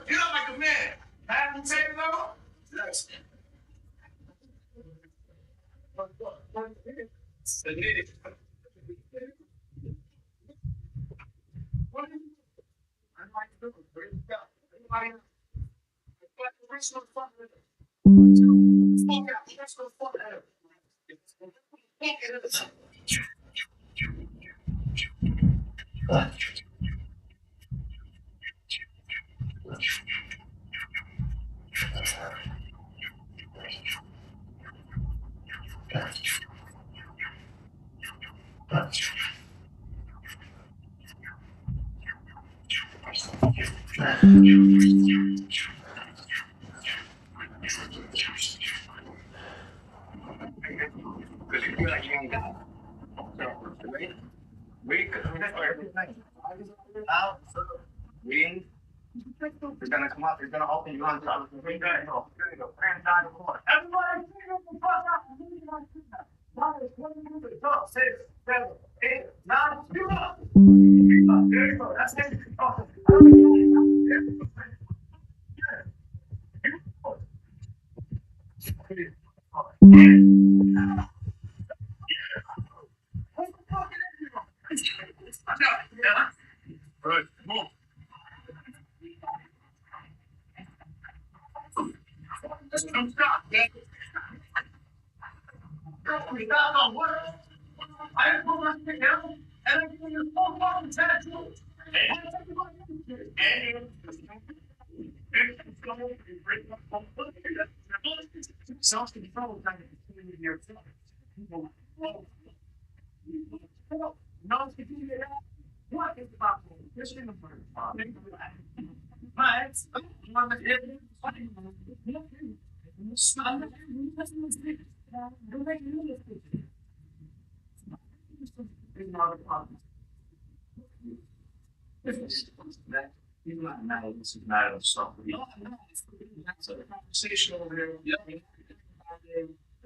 Get up like a man. Have you taken over? Yes. What do you I'd like to do it. Where you go? Everybody, let's go fuck with it. Fuck out. Let's go fuck at it. Because you feel like you ain't got it. So, wait, because everything. Out, wing. It's gonna come up. It's gonna open you on top. There you go. There you go. Everybody, the fuck out. 12, 6, 7, 8, 9, you up. There you go. That's it. Oh. Right. Move. Just don't stop. We got on work. I didn't put my thing down, and I give you a full fucking tattoo. Self-control kind of between yourself. No, if you get out, what is the possible? This is the first. But, one of the not a problem. That you might know this is not a something. That's a conversation over there. Yeah.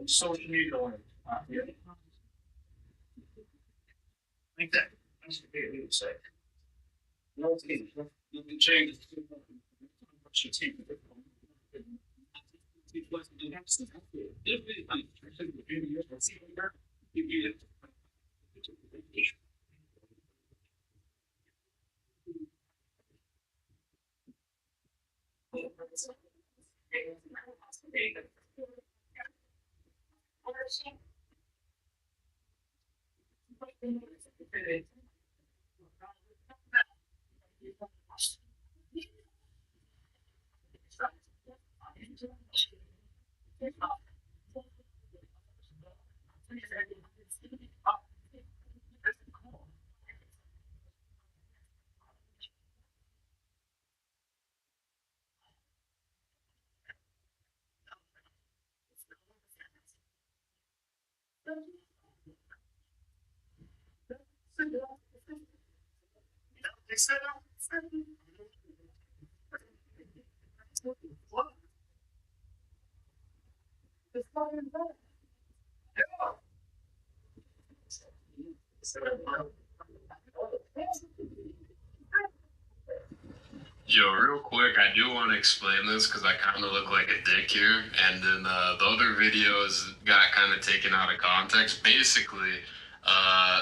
Social media. Yeah. Like that. That's what they would say. No, you can change it. What you take. They said, what? It's fucking bad. Yo, real quick, I do want to explain this because I kind of look like a dick here, and then the other videos got kind of taken out of context. Basically, uh,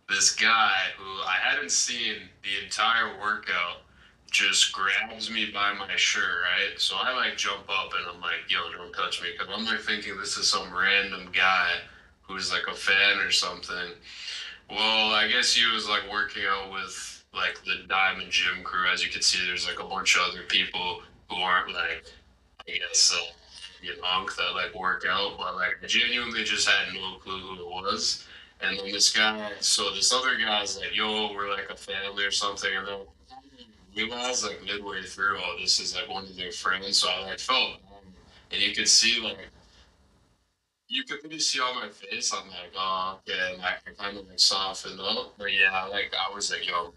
this guy who I hadn't seen the entire workout just grabs me by my shirt, right? So I like jump up and I'm like, yo, don't touch me, because I'm like thinking this is some random guy who's like a fan or something. Well, I guess he was like working out with like the Diamond Gym crew. As you can see, there's like a bunch of other people who aren't like, I guess, that like work out, but like I genuinely just had no clue who it was. And then this guy, so this other guy's like, yo, we're like a family or something. And then realized like midway through, oh, this is like one of their friends. So I like felt, and you could see like, you could really see on my face, I'm like, oh, okay, and I kind of like softened up. But yeah, like I was like, yo,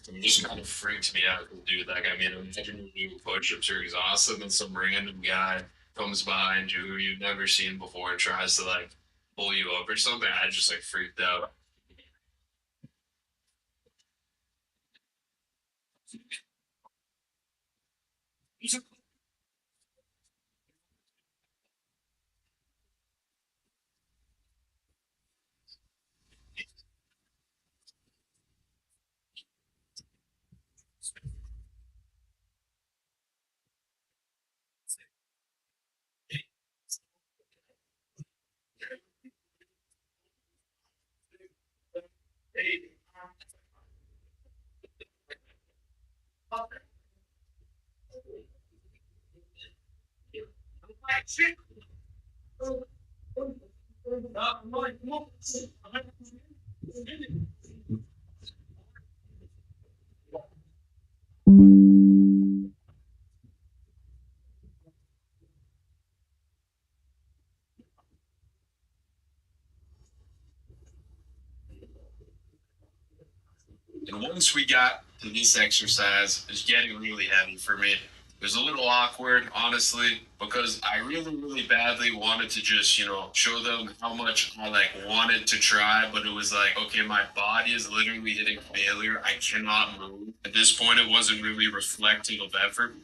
it just kind of freaked me out, dude. Like, I mean, imagine you do push-ups are exhausted, and some random guy comes behind you who you've never seen before and tries to like pull you up or something. I just like freaked out. And once we got to this exercise, it was getting really heavy for me. It was a little awkward, honestly, because I really, really badly wanted to just, show them how much I like wanted to try, but it was like, okay, my body is literally hitting failure. I cannot move. At this point, it wasn't really reflective of effort.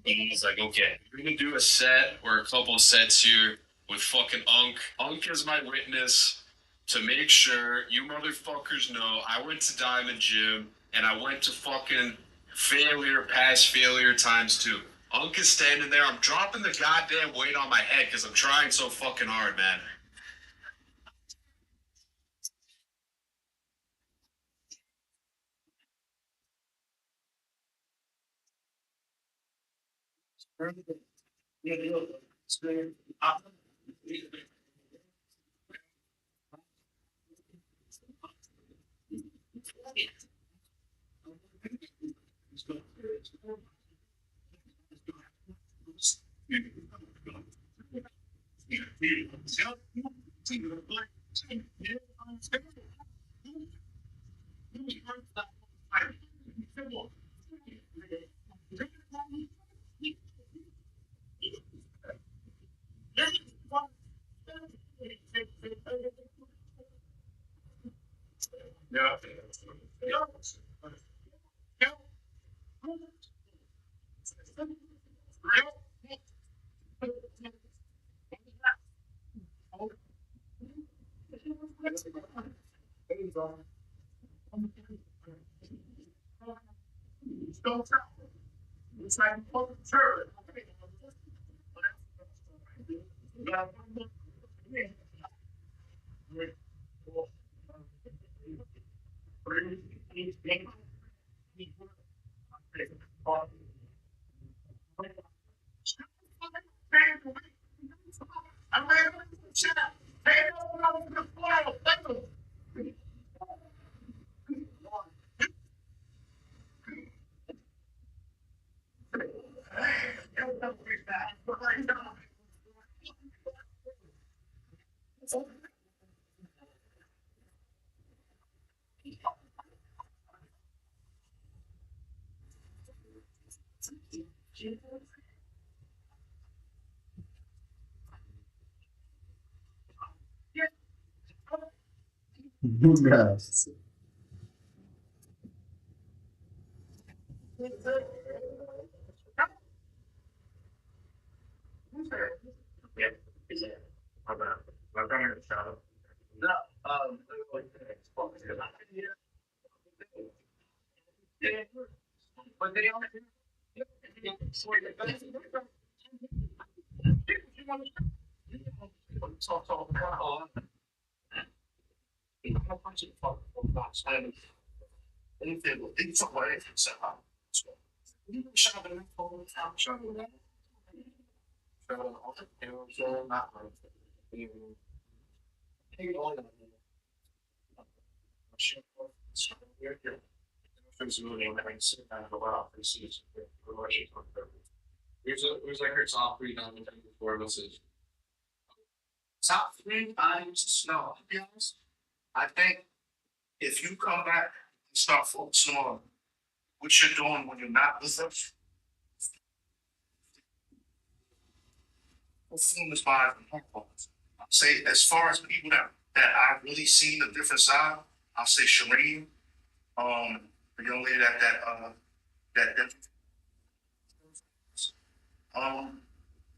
And he's like, okay, we're gonna do a set or a couple sets here with fucking Unk. Unk is my witness to make sure you motherfuckers know I went to Diamond Gym and I went to fucking failure, past failure times two. Unk is standing there. I'm dropping the goddamn weight on my head because I'm trying so fucking hard, man. Yes. Who's like your top three diamond performances? Top three times, no. To be honest, I think if you come back and start focusing on what you're doing when you're not listening, performance wise and performance. I'll say as far as people that I've really seen a different side, I'll say Shireen, the young lady that um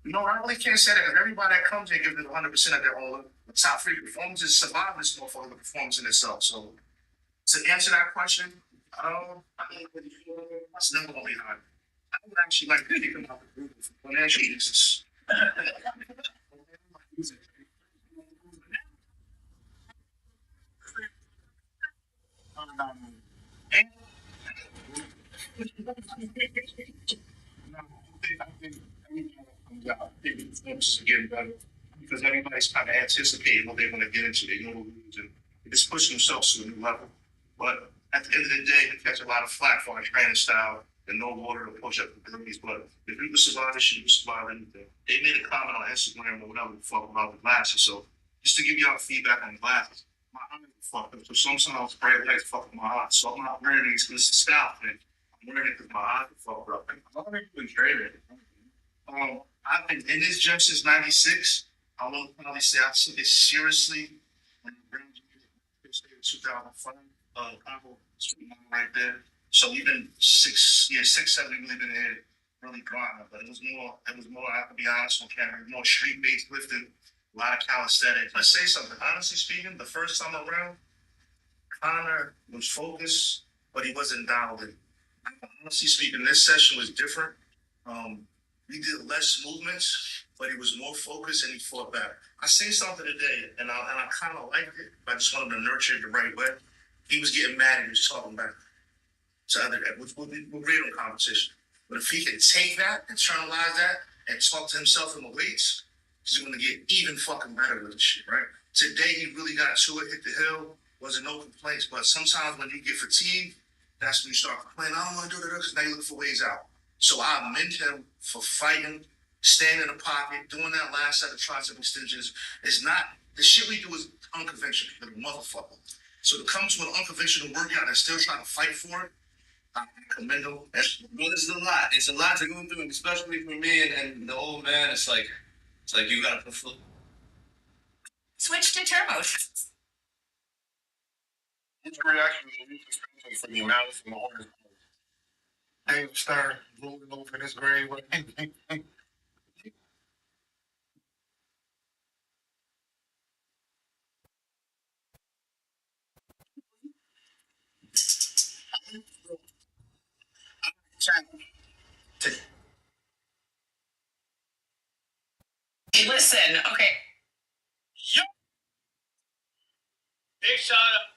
no, I really can't say that because everybody that comes here gives it 100% of their all. The top three performances survive this motherfucker the performance in itself. So to answer that question, I think that's never gonna be hard. I would actually like to come out the group financial uses. And I think performances are getting better because everybody's kind of anticipating what they're going to get into. They know the rules and they just push themselves to a new level. But at the end of the day, they catch a lot of flack for our training style and no water to push up the abilities. But if you can survive this shit, you can survive anything. They made a comment on Instagram or whatever the fuck about the glasses. So just to give y'all feedback on the glasses, my eyes are fucked up. So sometimes bright lights fuck with my eyes. So I'm not wearing these because it's a style thing. I'm wearing it because my eyes are fucked up. I'm not even training. I've been in this gym since '96. I will probably say I took it seriously when I graduated in 2005. Apple right there. So we've been 6 years, 6, 7 years been here really grinding. But it was more, I have to be honest on camera, more street based lifting, a lot of calisthenics. Let's say something. Honestly speaking, the first time around, Connor was focused, but he wasn't dialed in. Honestly speaking, this session was different. We did less movements, but he was more focused and he fought back. I seen something today, and I kind of liked it, but I just wanted to nurture it the right way. He was getting mad and he was talking back to other guys, which will be great on competition. But if he can take that, internalize that, and talk to himself in the weights, he's going to get even fucking better with this shit, right? Today he really got to it, hit the hill, wasn't no complaints. But sometimes when you get fatigued, that's when you start complaining. I don't want to do that because now you look for ways out. So I commend him for fighting, standing in the pocket, doing that last set of tricep extensions. It's not the shit we do is unconventional, the motherfucker. So to come to an unconventional workout and still trying to fight for it, I commend him. Well, this is a lot. It's a lot to go through, especially for me and the old man. It's like you gotta put full. Switch to turbo. His reaction is from the amount from the orders. Dave Stern rolling over in his grave. Listen, okay. Yo, big shot up.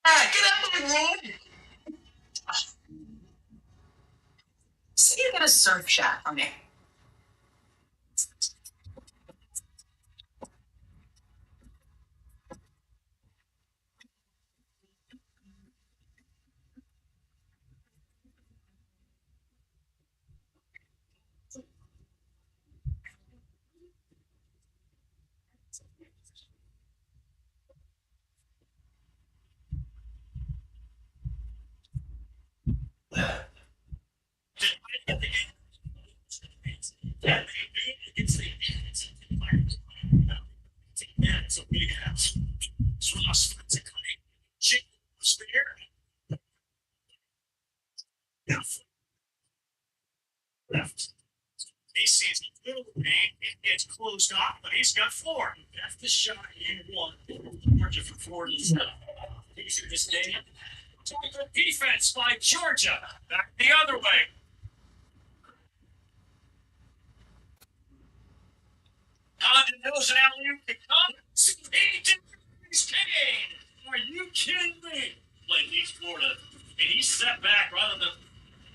Ah, get out of my room! So you're gonna surf chat for me. He sees a little pain. It gets closed off, but he's got four. That's the shot in one. Georgia for 47. These are the stadium. Good defense by Georgia. Back the other way. Condon knows an alley-oop can come. He's Kane. Are you kidding me? Like he's Florida. And he's set back right on the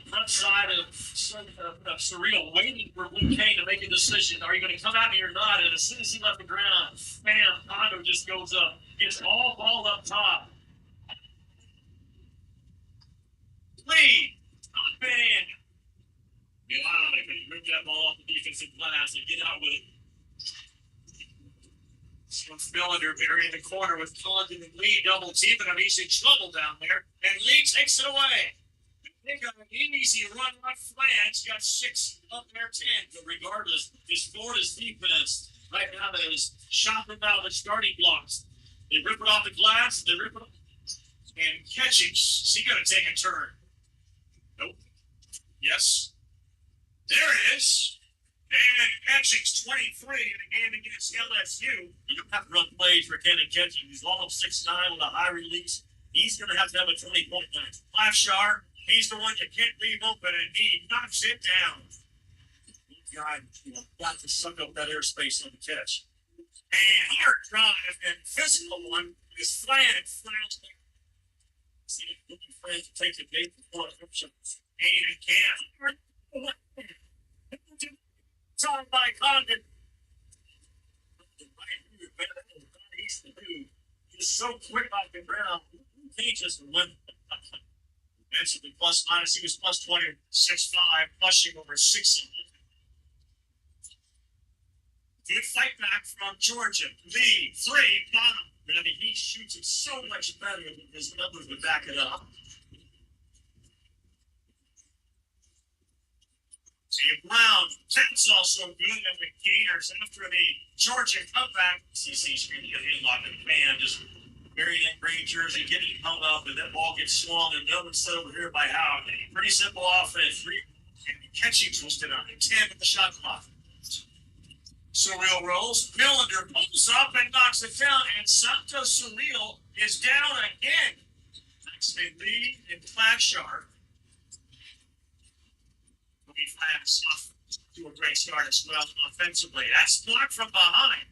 front side of Surreal, waiting for Blue Kane to make a decision. Are you going to come at me or not? And as soon as he left the ground, bam, Hondo just goes up. It's all ball up top. Lead. Not bad. Milano can rip that ball off the defensive glass and get out with it. Millender buried in the corner with Condon and Lee double teaming him. He's in trouble down there. And Lee takes it away. They got an easy run right flange, got 6 of their 10. But regardless, it's Florida's defense right now that is shopping out the starting blocks. They rip it off the glass, they rip it off, and catching, is he going to take a turn? Nope. Yes. There it is. And Ketching's 23 in a game against LSU. You don't have to run plays for Ken and Ketching. He's almost 6'9" with a high release. He's going to have a 20-point night. Lifeshar, he's the one you can't leave open, and he knocks it down. Guy, got to suck up that airspace on the catch. And hard drive and physical one is flat and flat. See if looking friends to take the bait before it comes up. And again. Time by Condon. He's so quick off the ground. He just went. Mentioned plus minus. He was plus 20, 6'5", flushing over 6. Good fight back from Georgia. Lead 3, bottom. I mean, he shoots it so much better than his numbers would back it up. See, Brown, that's also good at the Gators after the Georgia comeback. CC's going to get hit like a man, just burying that green jersey, getting held up, and that ball gets swung, and no one's set over here by Howard. Pretty simple offense. 3 catching twisted on 10 at the shot clock. Surreal rolls. Millender pulls up and knocks it down, and Santos Surreal is down again. Next, they lead in Flagshard. Flags off to a great start as well offensively. That's blocked from behind.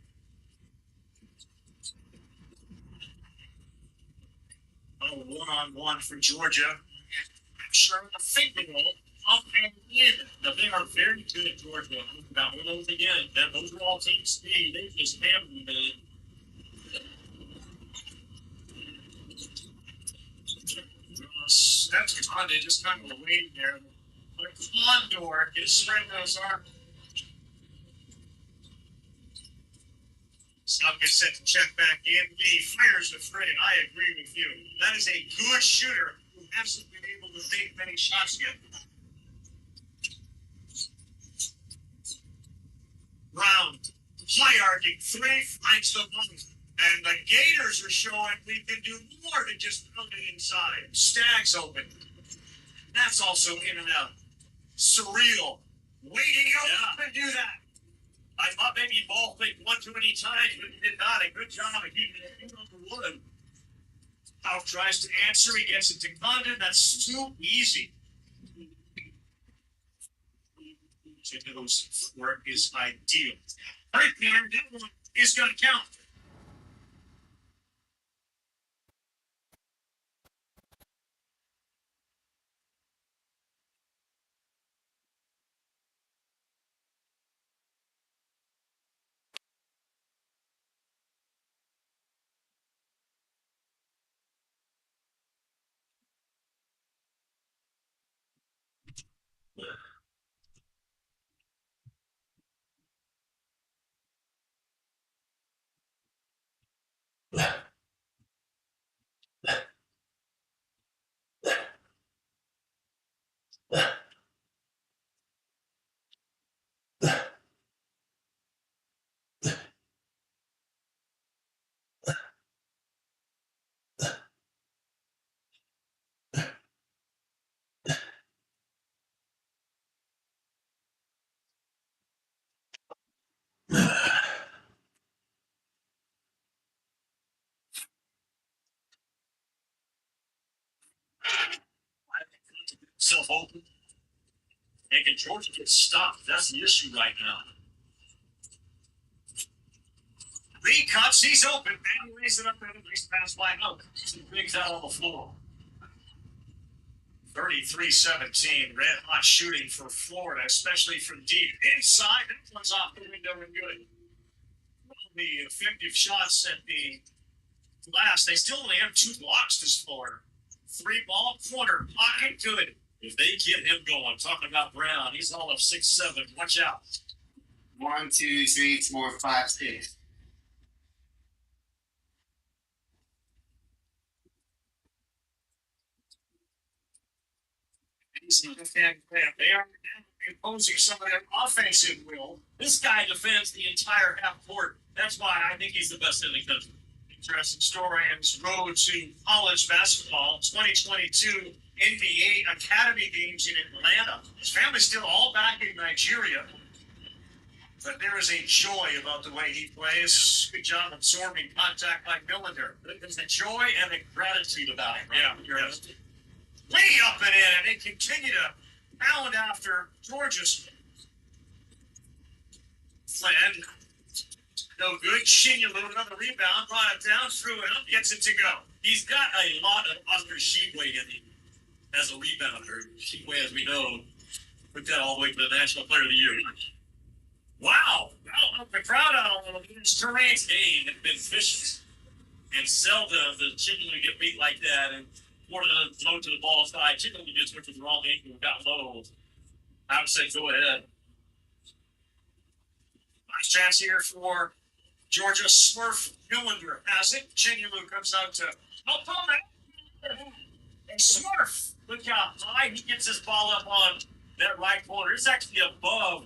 Oh, one-on-one for Georgia. I'm sure the finger roll up and in. Now, they are very good at Georgia. About one of those again. That overall team speed, they just hammered them. That's Condon just kind of waiting there. The Condor is spread those arms. Snubb gets set to check back in. He fires the three, and I agree with you. That is a good shooter who hasn't been able to take many shots yet. Brown, high-arcing three, finds the money. And the Gators are showing we can do more than just pound it inside. Stags open. That's also in and out. Surreal. Waiting up and do that. I thought maybe ball faked one too many times, but he did not. A good job of keeping it on the wood. Howe tries to answer. He gets it to Condon. That's too easy. Those work is ideal. Right there, that one is going to count. Self open. And can Georgia get stopped? That's the issue right now. Lee cuts, he's open. And he lays it up there. Nice pass by out. Some bigs out on the floor. 33-17. Red hot shooting for Florida, especially from deep. Inside, that one's off the window and good. The effective shots at the glass, they still only have 2 blocks this Florida. 3 ball corner, pocket good. If they get him going, talking about Brown, he's all of 6'7". Watch out. 1, 2, 3, 4, 5, 6. They are imposing some of their offensive will. This guy defends the entire half court. That's why I think he's the best in the country. Interesting story on his road to college basketball, 2022 NBA Academy games in Atlanta. His family's still all back in Nigeria. But there is a joy about the way he plays. Good job absorbing contact like Millender. There's a joy and a gratitude about it. Right? Yeah. Way up and in, and they continue to pound after Georgia's. Flynn, no good. Shinyolu, another rebound, brought it down, threw it up, gets it to go. He's got a lot of Oscar Sheboy in him as a rebounder. Sheboy, as we know, put that all the way to the National Player of the Year. Wow! I'll help the crowd out a little bit. His terrain's game had been vicious. And seldom does Shinyolu get beat like that. And Florida low to the ball side. Shinyolu just went to the wrong angle and got low. I would say go ahead. Nice chance here for Georgia. Smurf Millender has it. Shinyolu comes out to help him. And Smurf, look how high he gets his ball up on that right corner. It's actually above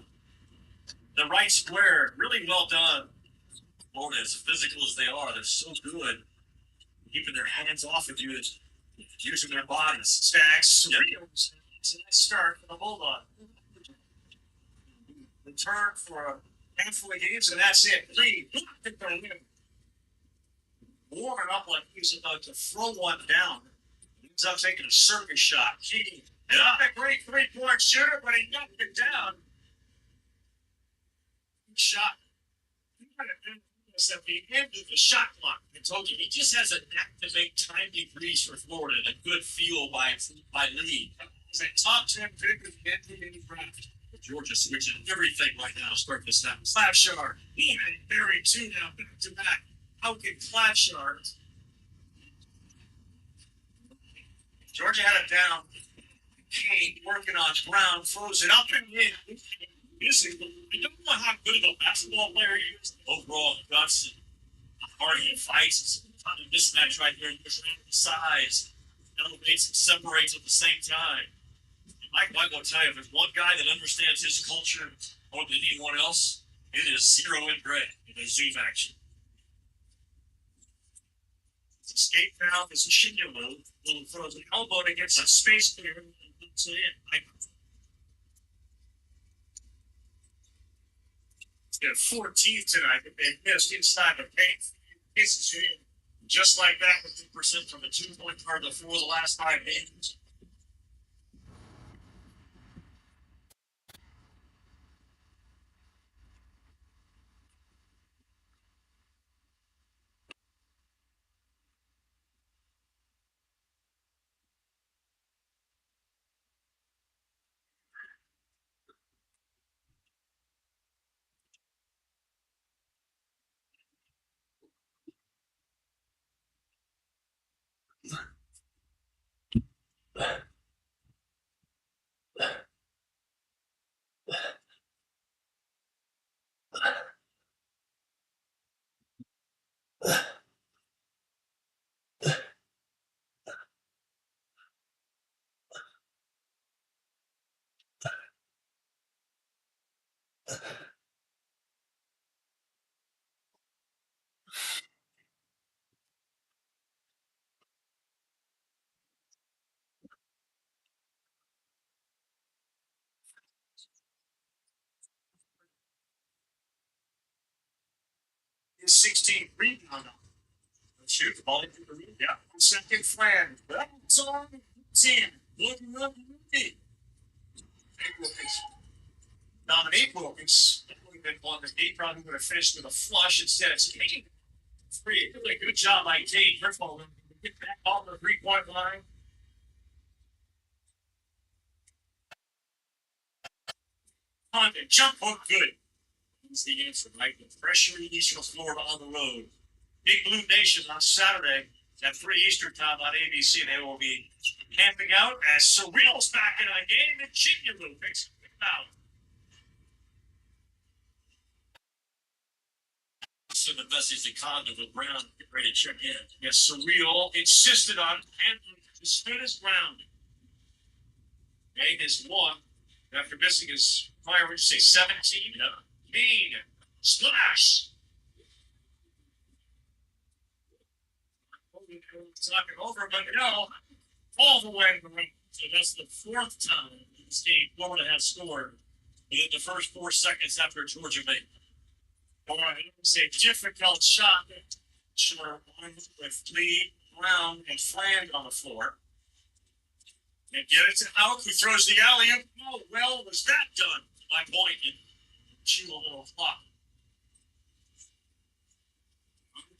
the right square. Really well done. Florida, as physical as they are, they're so good keeping their hands off of you, using their bodies. Stacks. Yeah. It's a nice start for the Bulldog. Return for a handful of games, and that's it. Lee, warming up like he's about to throw one down. He ends up taking a circus shot. Gee, not a great 3-point shooter, but he knocked it down. Shot. At the end of the shot clock, I told you, he just has a knack to make timely threes for Florida and a good feel by Lee. He's a top 10 pick of the NBA draft. Georgia switching everything right now. Start this out. Clapshard. He had buried 2 now back to back. How can Clapshard? Georgia had it down. Kane working on Brown, throws it up and in. I don't know how good of a basketball player he is. Overall guts and hard he fights. It's a mismatch right here. Size elevates and separates at the same time. Mike White will tell you, if there's one guy that understands his culture more than anyone else, it is Zero and Gray in a zoom action. It's a skate foul. It's a Shinyolu. Little throws an elbow against a space clear and puts it in. Their 14th tonight that they missed inside the paint. Misses it in. Just like that, 50% from the 2-point card before the last 5 games. his 16th rebound. Shoot the ball into the rim. Yeah. Second flan. That's on 10. Looking up. Dominique Wilkins would have been one that he probably would have finished with a flush instead of taking three. Really good job by Kate Griffo to get back on the 3-point line. On the jump hook, good. That's the answer, right? The pressure release from Florida on the road. Big Blue Nation on Saturday at 3 Eastern time on ABC. They will be camping out as Surreal's back in a game and Chinyelu picks it out. Send a message to Condon with Brown get ready to check in. Yes, Surreal insisted on handling to spin his ground. Gang has won after missing his prior, would you say 17? Yeah. Mean splash. Talking over, but no, all the way. So that's the 4th time in this game Florida has scored within the first 4 seconds after Georgia made. All right, it was a difficult shot. Sure, with Lee, Brown, and Fland on the floor. And get it to Houck, who throws the alley-oop. How well was that done? My point, and chew a little clock.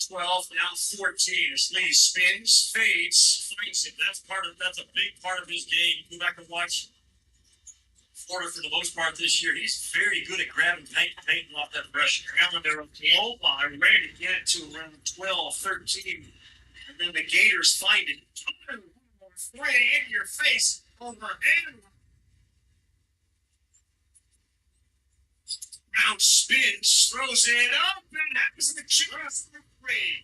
12, now 14. As Lee spins, fades, finds it. That's a big part of his game. You go back and watch Florida for the most part this year. He's very good at grabbing tight off that pressure. Allen, they're ready to get it to around 12, 13. And then the Gators find it. Right in your face, over and Brown spins, throws it up, and happens the chance for three.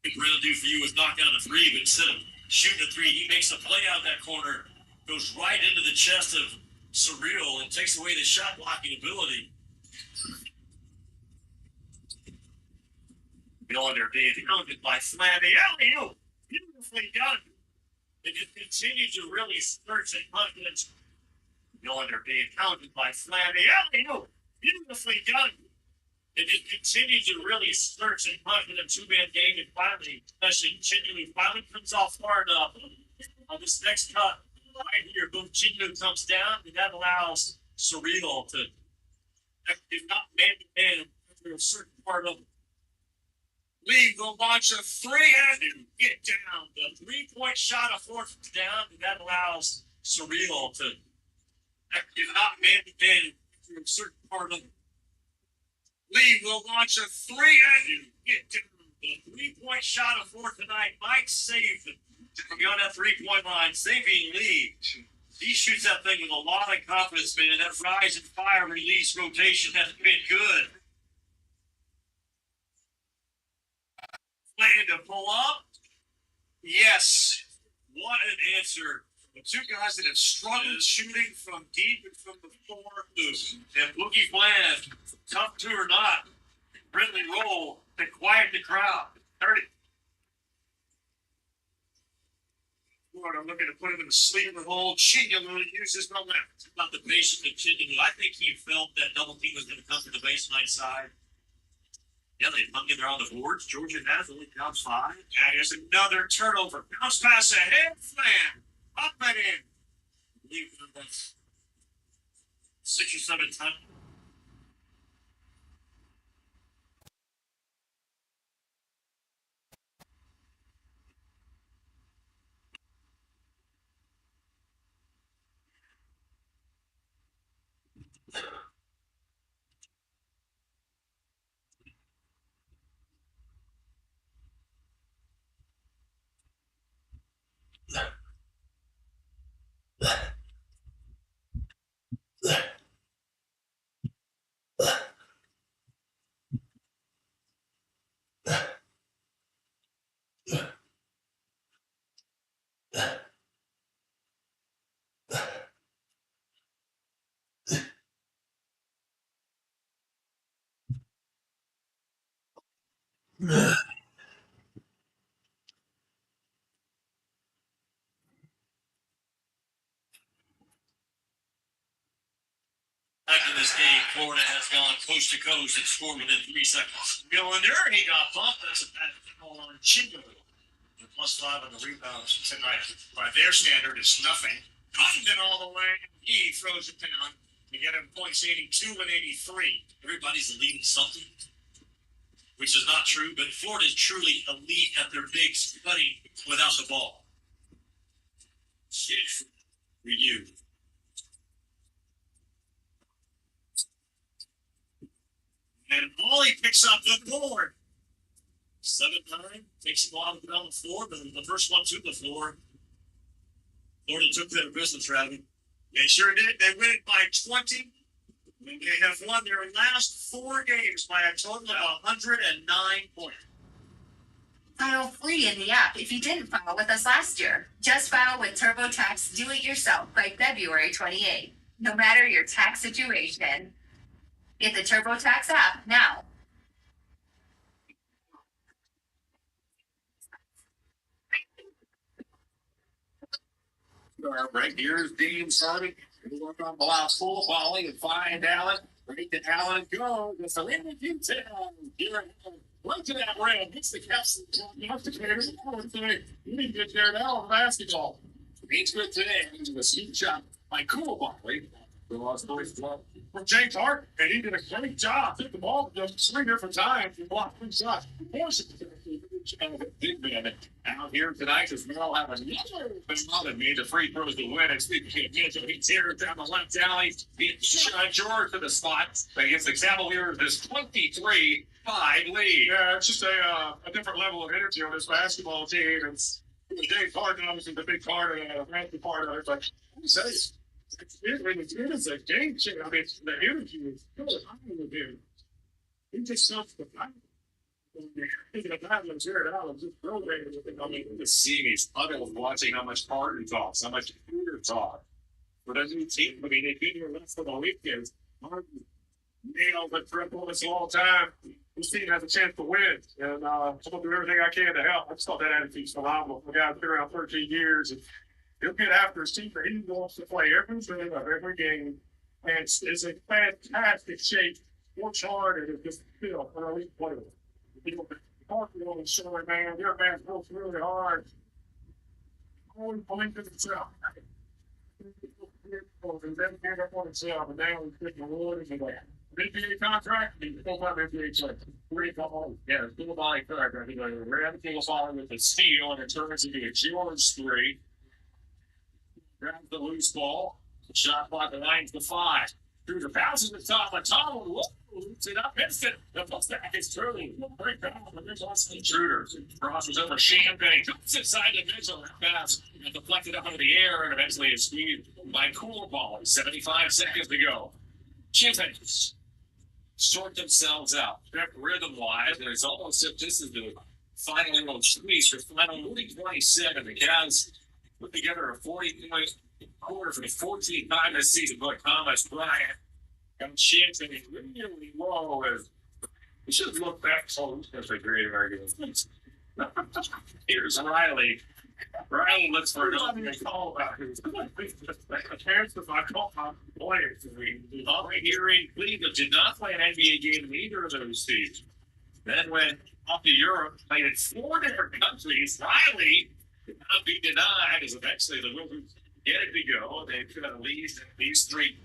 What Brown do for you is knock down a three, but instead of shooting a three, he makes a play out of that corner, goes right into the chest of Surreal, and takes away the shot blocking ability. Miller being counted by Flammy. Alley-oop, beautifully done. They just continue to really search and confidence. Miller being counted by Flammy. Alley-oop, beautifully done. They just continue to really search and confidence. 2-man game, and finally, especially Chinyelu finally comes off hard enough on this next cut. Right here, boom, Chinyelu comes down, and that allows Surreal to, if not man-to-man, after a certain part of Lee will launch a three and get down. The 3-point shot, a 4th down, and that allows Surreal to, if not man-to-man, after a certain part of Lee will launch a three and get down. The 3-point shot, a 4th tonight. Mike saved from beyond that 3-point line, saving Lee. He shoots that thing with a lot of confidence, man. That rise and fire release rotation has been good. Plan to pull up? Yes. What an answer. The 2 guys that have struggled shooting from deep and from the floor. And Boogie Bland, tough to or not, Ridley roll to quiet the crowd. 30. Florida looking to put him in a sleeper hole. Chinyelu uses no left. About the basic of Chinyelu. I think he felt that double team was going to come to the baseline side. Yeah, they hung in there on the boards. Georgia has only counts 5. And here's another turnover. Bounce pass ahead. Flan. Up and in. I believe that's 6 or 7 times. After this game, Florida has gone coast to coast and scored within 3 seconds. Going there, he got bumped. That's a bad call on Chico. The +5 on the rebounds tonight. By their standard, it's nothing. Condon all the way. He throws it down to get him points 82 and 83. Everybody's elite at something, which is not true, but Florida is truly elite at their big study without the ball. Shit. Review. And Ollie picks up the board. 7-9. Takes a while to get on the floor, but the first one to the floor. Florida took their business, Ravi. They sure did. They win it by 20. And they have won their last 4 games by a total of 109 points. File free in the app if you didn't file with us last year. Just file with TurboTax Do It Yourself by February 28th. No matter your tax situation. Get the TurboTax app now. Right here's Dean starting. We work on blocks full volley and find Allen. Right to Allen, go. Just a little detail. Here, right to that rim. Hits the capsule. You need to get there now on basketball. He's good today. Into a sneak shot by Cool Volley. From James Hart, and he did a great job. Took the ball, just 3 different times, and blocked 3 shots. Big man out here tonight as Merrill have another foul that made the free throws to win. And speaking of Mitchell, he tears down the left alley. He George to the spot against the Cavaliers. This 23-5 lead. Yeah, it's just a different level of energy on this basketball team. And James Harden obviously the big part of it, the part of it. But let me say, it is a game changer. I mean, the energy is good. He just sucks the fight. I mean, to see these others watching how much Harden talks, how much Peter talks. For the new team, I mean, they've been here less than a weekend. Harden nailed the triple this whole time. This team has a chance to win, and I'm going to do everything I can to help. I just thought that attitude's phenomenal. The guy's been around 13 years, and he'll get after his team, but he wants to play every minute of every game, and it's in fantastic shape. Works hard, and it's just still an elite player. Talking on showing, man, their man works really hard. Always believe in himself. And then get up on himself, and now he's taking awards and that. NBA contract, he's full-time NBA check. Yeah, full body contract. He's a red full body with a steal, and it turns into a George 3. Grabs the loose ball. Shot clock aligns the 5. Shooter passes the top. McConnell, whoa, see that missed it. The putback is turning. Great foul from the intruder. Crosses over Champagne. Comes inside the middle. That pass and deflected up into the air, and eventually is squeezed by Cool Ball. 75 seconds to go. Champagne sort themselves out. Rhythm-wise, and it's almost as if this is the final little squeeze for final 27. The Cavs put together a 40-point quarter for the 14th time this season. But Thomas Bryant got Champagne really low. We should look back. Oh, that's a great argument. Here's Riley. Riley looks for an opening call about his parents. If I call my players, all right here in Cleveland did not play an NBA game in either of those seasons. Then went off to Europe, played in 4 different countries. Riley could not be denied as eventually the Wizards get it to go. They could at least these 3.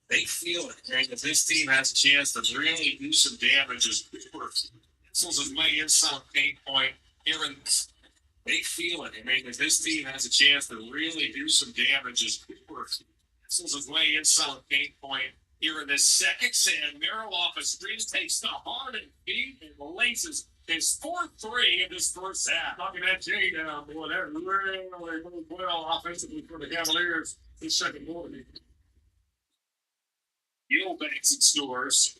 They feel it. And if this team has a chance to really do some damage as Cooper pencils his way inside paint point here in they feel it. I mean, if this team has a chance to really do some damage as Cooper pencils his way inside paint point here in this second set, Merrill off a screen takes the hard and feet and laces his 4-3 in this first half. Knocking that J down, boy, that really moved well offensively for the Cavaliers in second quarter. Eubanks and Stores.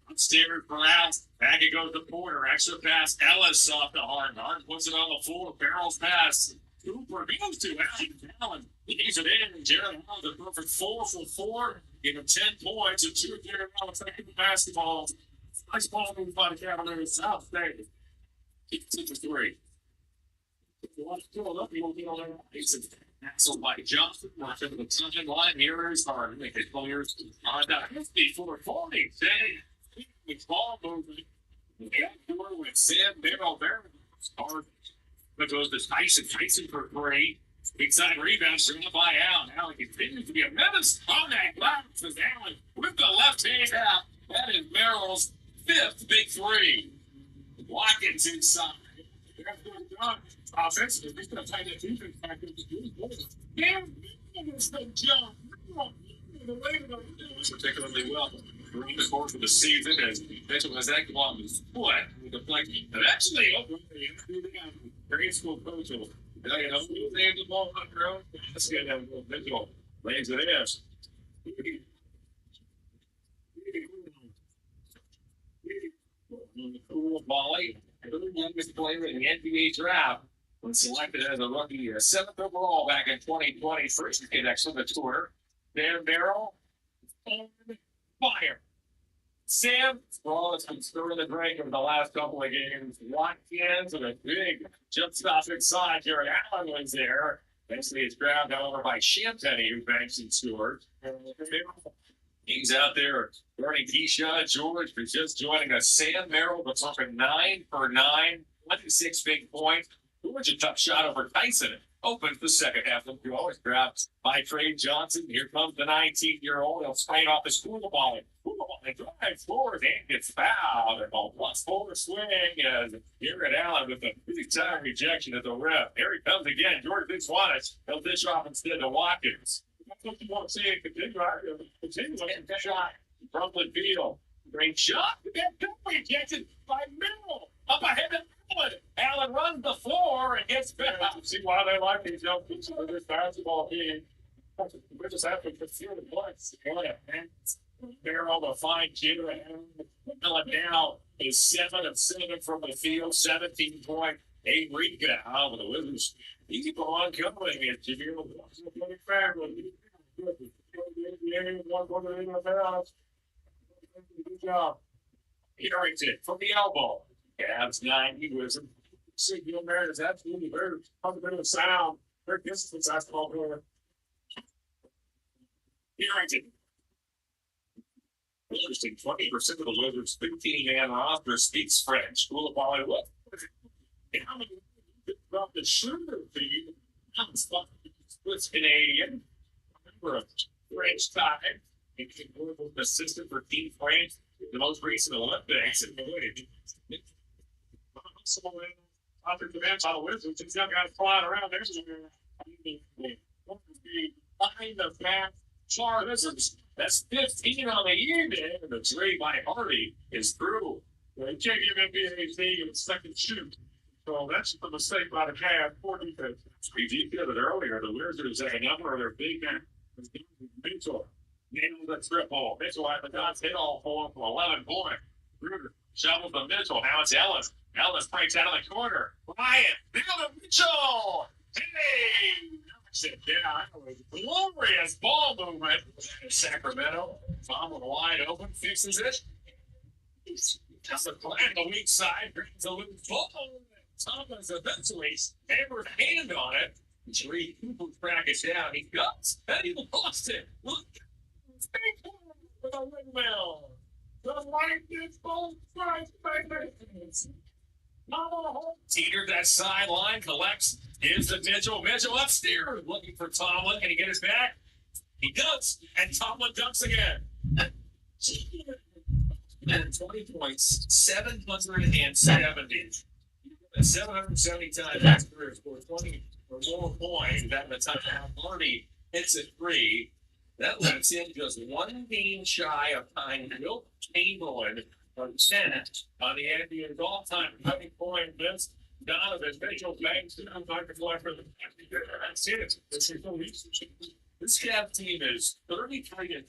Upstairs for out. Back it goes to Porter. Extra pass. Ellis off the hard. Hard puts it on the floor. Barrels pass. Cooper goes to Allen. He gets it in. And Jared Allen, the perfect 4 for 4. Give him 10 points. And 2 Jared Allen taking the basketball. Nice ball moved by the Cavaliers. South State. It's a 3. If you want to pull it up, you won't get on there. So by Johnson, watch over the time line. Here is hard. Make it players on the 54-40. With ball movement. With Sam Barrel. Hard. That goes to Tyson. Tyson for 3. Big side rebound. Straight up by Allen. Allen continues to be a menace on that glass. As Allen with the left hand out. That is Merrill's 5th big 3. Watkins inside. Offensively, he's going to tie that defense back up to do particularly well during the course of the season as Mitchell has acted on his foot with the flank. And actually, grade school coach will tell you how to name the ball on your own. Let's get that Mitchell lays it in. Cool volley. The youngest player in the NBA draft was selected as a rookie, 7th overall back in 2020. First kid next on the tour. Sam Barrel and fire. Sam, well, it's been stirring the drink over the last couple of games. Watkins with a big jump stop inside. Jared Allen was there. Eventually, it's grabbed, however, by Champagne, who banks and scores. He's out there. Bernie Keisha, George, for just joining us. Sam Merrill, but talking 9 for 9, 26 big points. George, a tough shot over Tyson. Opens the second half of the always grabbed by Trey Johnson. Here comes the 19-year-old. He'll spray off his ball. Drives forward and gets fouled. And a +4 swing as Garrett Allen with a big time rejection at the ref. Here he comes again. George Vince-Wallace. He'll dish off instead to Watkins. That's what you want to see it continue shot from the field. Great shot. That rejected by Merrill. Up ahead of Allen. Allen runs the floor and gets back. See why they like these young people in this basketball team. We just have to consider the points. Merrill, the fine kid. Allen now is 7 of 7 from the field. 17.8 rebound with the Wizards. Keep on coming. It's Good job. Harrington from the elbow. Cavs 90 Wizards. Signal there is absolutely very fundamental sound. Very disciplined basketball player. Harrington. Interesting. 20% of the Wizards' 15-man roster speaks French. School of Hollywood. How many about the shooter feed? Splits Canadian. Remember a French time. Assistant for Team France. The most recent Olympics. After the bench on the Wizards, these young guys flying around. There's behind the back. Wizards. That's 15 on the year, man. And the trade by Hardy is through. You can't give NBA a second shoot. So that's a mistake by the Cavs. Poor defense. We did it earlier. The Wizards have a number of their big men. Mitchell. Nailed the trip ball. Mitchell had the dots hit all 4 for 11 points. Ruger shovels to Mitchell. Now it's Ellis. Ellis breaks out of the corner. Bryant. Nailed it. Mitchell. Hey! Sit down. Glorious ball movement. Sacramento. Bomb wide open. Fixes it. Just a play on the weak side. Brings a loose ball. Thomas eventually hammers hand on it. Jerry Cooper crack it down. He guts. And he lost it. Look. With a windmill. The right is both sides. Teeter that sideline, collects Here's the Mitchell. Mitchell upstairs looking for Tomlin. Can he get his back? He does. And Tomlin dunks again. 20 points, 770. 770 times his career scored 20 or more points. That in the touchdown. Marty hits a 3. That leaves him just 1 game shy of tying Wilt Chamberlain for 10 on the NBA's all-time running point list. Donovan Mitchell bangs down Dr. Fletcher. That's it. This Cavs team is 33-21.